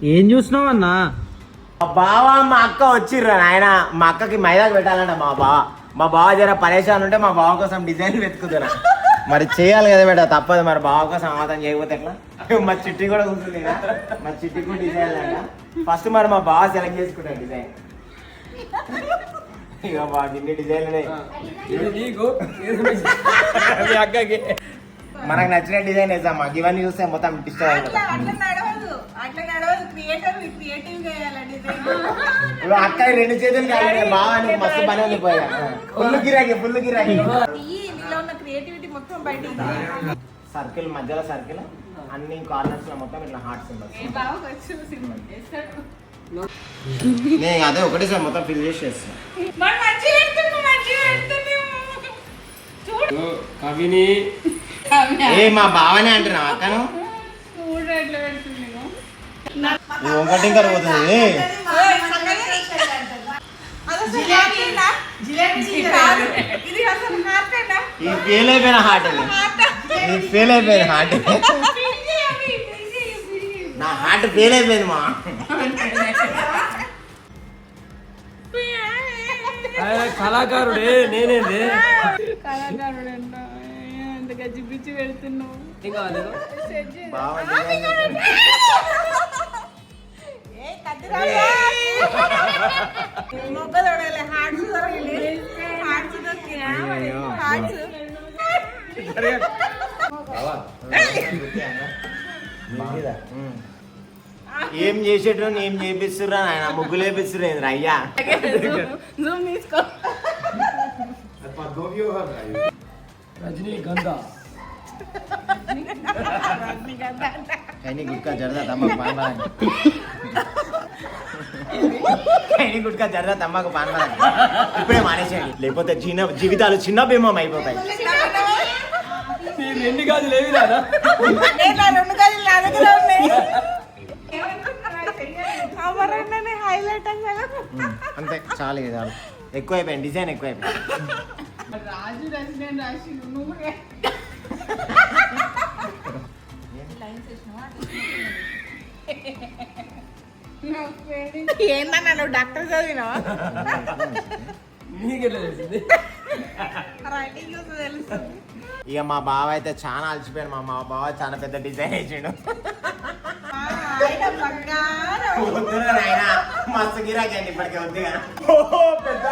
ఏం చూసినావు అన్నా? మా బావ మా అక్క వచ్చిర్రు నాయన. మా అక్కకి మైదాకు పెట్టాలంట మా బావ జర పరేషాన్ ఉంటే మా బావ కోసం డిజైన్ వెతుకుతున్నా. మరి చేయాలి కదా బేట, తప్పదు. మరి బావ కోసం సమాధానం చేయకపోతే ఎట్లా? మా చిట్టి కూడా కూర్చుంది, మా చిట్టి కూడా డిజైన్ అంట. ఫస్ట్ మరి మా బావ సెలెక్ట్ చేసుకుంటాడు డిజైన్. ఇక బాగా ఇన్ని డిజైన్లు మనకు నచ్చిన డిజైన్ వేసాం. మాకు ఇవన్నీ చూస్తే మొత్తం డిస్టర్బ్ అయిపోతాం. ఇప్పుడు అక్క 2 చేతులు కాదు, బాగా మస్తు పని ఉంది. పోయా ఫుల్ గిరాకీ. సర్కిల్ మధ్యలో సర్కిల్, అన్ని కార్నర్స్ లో మొత్తం ఇట్లా హార్ట్ సింబల్స్. నేను అదే ఒకటి సార్ మొత్తం ఫిల్ చేసేస్తాను. కవిని ఏ మా బావనే అంటున్నావు అక్కను? ఒకటి ఇంకా పోతుంది. ఫెయిల్ అయిపోయిన హార్ట్, ఫెయిల్ అయిపోయిన హార్ట్. నా హార్ట్ ఫెయిల్ అయిపోయింది మా. కళాకారుడే నేనేంది కళాకారుడు అంత గజ్జి పిచ్చి పెడుతున్నావు. ఏం చేసేటో ఏం చేపిస్తుర్రా ఆయన? ముగ్గులు వేపిస్తుర్రు అయ్యా. రజనీగంధ గుట్కా జరదా తమ్మకు పాన్బాలని, గుట్కా జరదా తమ్మకు పాన్బాలని ఇప్పుడే మానేసేయండి, లేకపోతే జీవితాలు చిన్న భీమం అయిపోతాయి. 2 గాజులు ఏవి రాదా? అంతే చాలు, చాలు. ఎక్కువైపోయింది డిజైన్, ఎక్కువైపోయింది. రాజు రెసిడెంట్ రాసి నువ్వు ఏందన్నా నువ్వు డాక్టర్ చదివినావా? రైటింగ్ చూస్తే తెలుస్తుంది. ఇక మా బావ అయితే చాలా అలసిపోయాడు. మా బావ చాలా పెద్ద డిజైన్ వేసాడు. మస్తు గిరాకీ అండి ఇప్పటికే వద్దు పెద్ద